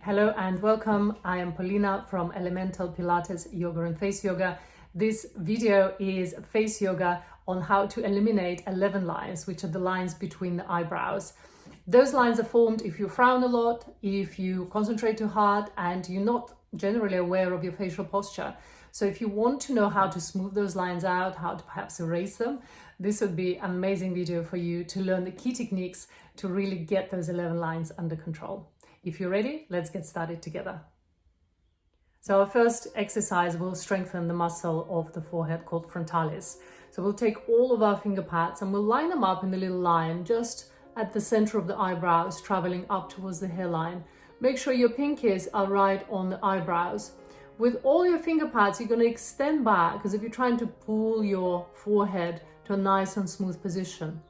Hello and welcome. I am Polina from Elemental Pilates Yoga and Face Yoga. This video is face yoga on how to eliminate 11 lines, which are the lines between the eyebrows. Those lines are formed if you frown a lot, if you concentrate too hard, and you're not generally aware of your facial posture. So if you want to know how to smooth those lines out, how to perhaps erase them, this would be an amazing video for you to learn the key techniques to really get those 11 lines under control. If you're ready, let's get started together. So our first exercise will strengthen the muscle of the forehead called Frontalis. So we'll take all of our finger pads and we'll line them up in a little line just at the center of the eyebrows, traveling up towards the hairline. Make sure your pinkies are right on the eyebrows. With all your finger pads, you're going to extend back, because if you're trying to pull your forehead to a nice and smooth position.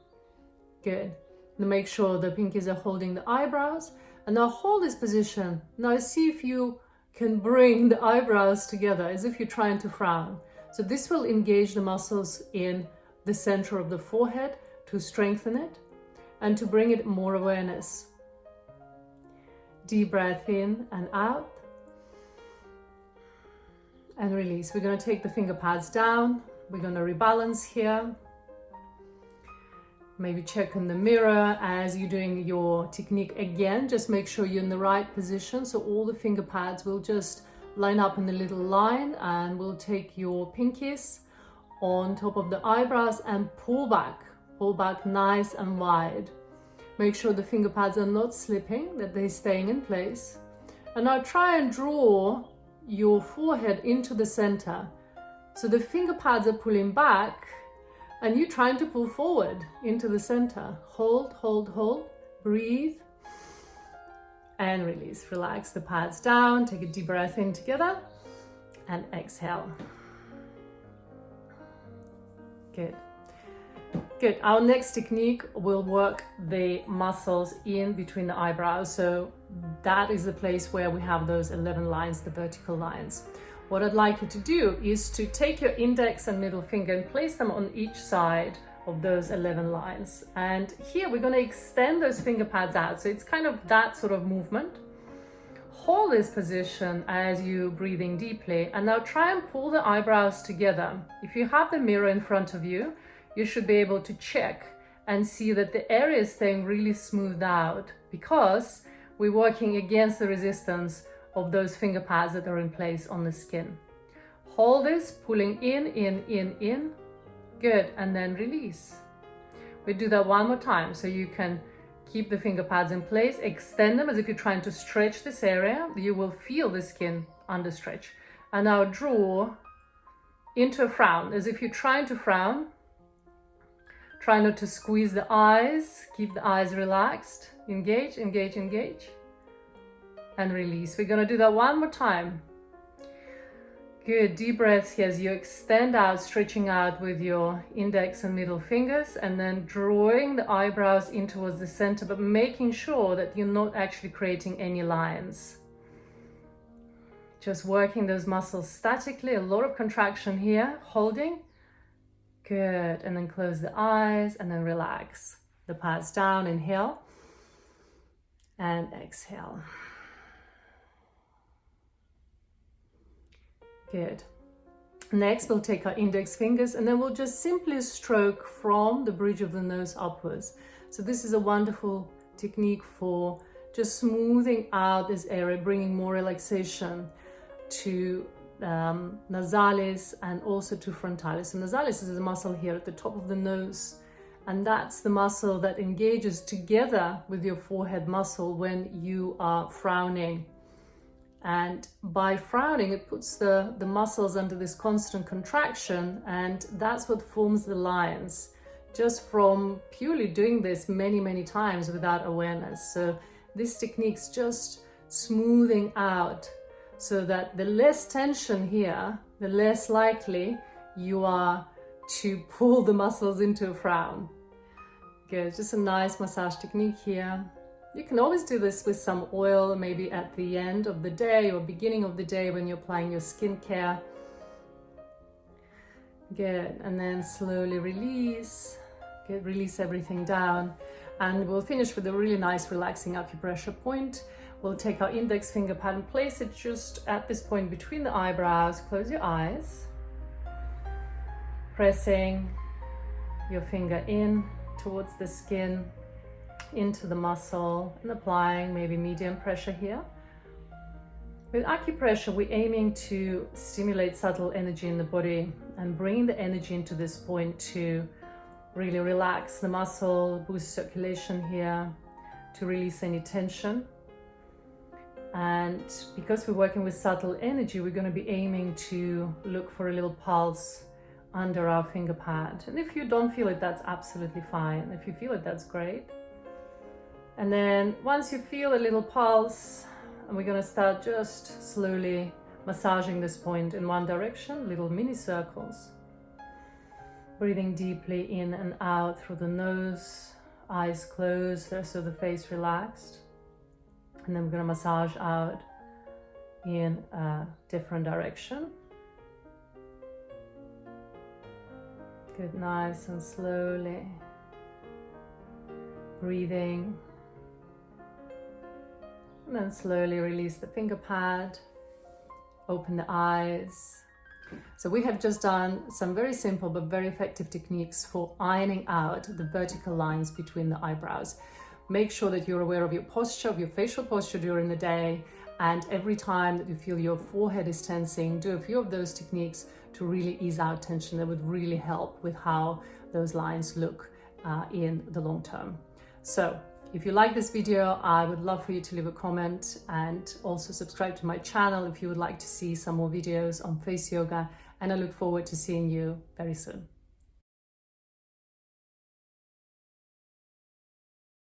Good. Now make sure the pinkies are holding the eyebrows. And now hold this position. Now see if you can bring the eyebrows together as if you're trying to frown. So this will engage the muscles in the center of the forehead to strengthen it and to bring it more awareness. Deep breath in and out. And release. We're going to take the finger pads down. We're going to rebalance here. Maybe check in the mirror as you're doing your technique again. Just make sure you're in the right position. So all the finger pads will just line up in a little line, and we'll take your pinkies on top of the eyebrows and pull back nice and wide. Make sure the finger pads are not slipping, that they're staying in place. And now try and draw your forehead into the center. So the finger pads are pulling back and you're trying to pull forward into the center. Hold, hold, hold, breathe and release. Relax the pads down, take a deep breath in together and exhale. Good. Good. Our next technique will work the muscles in between the eyebrows. So that is the place where we have those 11 lines, the vertical lines. What I'd like you to do is to take your index and middle finger and place them on each side of those 11 lines. And here we're going to extend those finger pads out. So it's kind of that sort of movement. Hold this position as you're breathing deeply. And now try and pull the eyebrows together. If you have the mirror in front of you, you should be able to check and see that the area is staying really smoothed out, because we're working against the resistance of those finger pads that are in place on the skin. Hold this, pulling in. Good, and then release. We do that one more time, so you can keep the finger pads in place, extend them as if you're trying to stretch this area. You will feel the skin under stretch. And now draw into a frown, as if you're trying to frown. Try not to squeeze the eyes, keep the eyes relaxed. Engage, engage, engage. And release. We're going to do that one more time. Good. Deep breaths here as you extend out, stretching out with your index and middle fingers, and then drawing the eyebrows in towards the center, but making sure that you're not actually creating any lines. Just working those muscles statically, a lot of contraction here, holding. Good. And then close the eyes and then relax. The pads down, inhale and exhale. Good. Next, we'll take our index fingers and then we'll just simply stroke from the bridge of the nose upwards. So this is a wonderful technique for just smoothing out this area, bringing more relaxation to nasalis and also to frontalis. And nasalis is a muscle here at the top of the nose, and that's the muscle that engages together with your forehead muscle when you are frowning. And by frowning, it puts the muscles under this constant contraction, and that's what forms the lines, just from purely doing this many times without awareness. So this technique's just smoothing out, so that the less tension here, the less likely you are to pull the muscles into a frown. Good, just a nice massage technique here. You can always do this with some oil, maybe at the end of the day or beginning of the day when you're applying your skincare. Good, and then slowly release. Good, release everything down. And we'll finish with a really nice relaxing acupressure point We'll take our index finger pad and place it just at this point between the eyebrows. Close your eyes. Pressing your finger in towards the skin, into the muscle, and applying maybe medium pressure here. With acupressure, we're aiming to stimulate subtle energy in the body and bring the energy into this point to really relax the muscle, boost circulation here, to release any tension. And because we're working with subtle energy, we're going to be aiming to look for a little pulse under our finger pad. And if you don't feel it, that's absolutely fine. If you feel it, that's great. And then once you feel a little pulse, and we're going to start just slowly massaging this point in one direction, little mini circles. Breathing deeply in and out through the nose, eyes closed, the rest of the face relaxed. And then we're going to massage out in a different direction. Good, nice and slowly. Breathing. And then slowly release the finger pad. Open the eyes. So we have just done some very simple but very effective techniques for ironing out the vertical lines between the eyebrows. Make sure that you're aware of your posture, of your facial posture during the day, and every time that you feel your forehead is tensing, do a few of those techniques to really ease out tension. That would really help with how those lines look in the long term. So if you like this video, I would love for you to leave a comment and also subscribe to my channel if you would like to see some more videos on face yoga, and I look forward to seeing you very soon.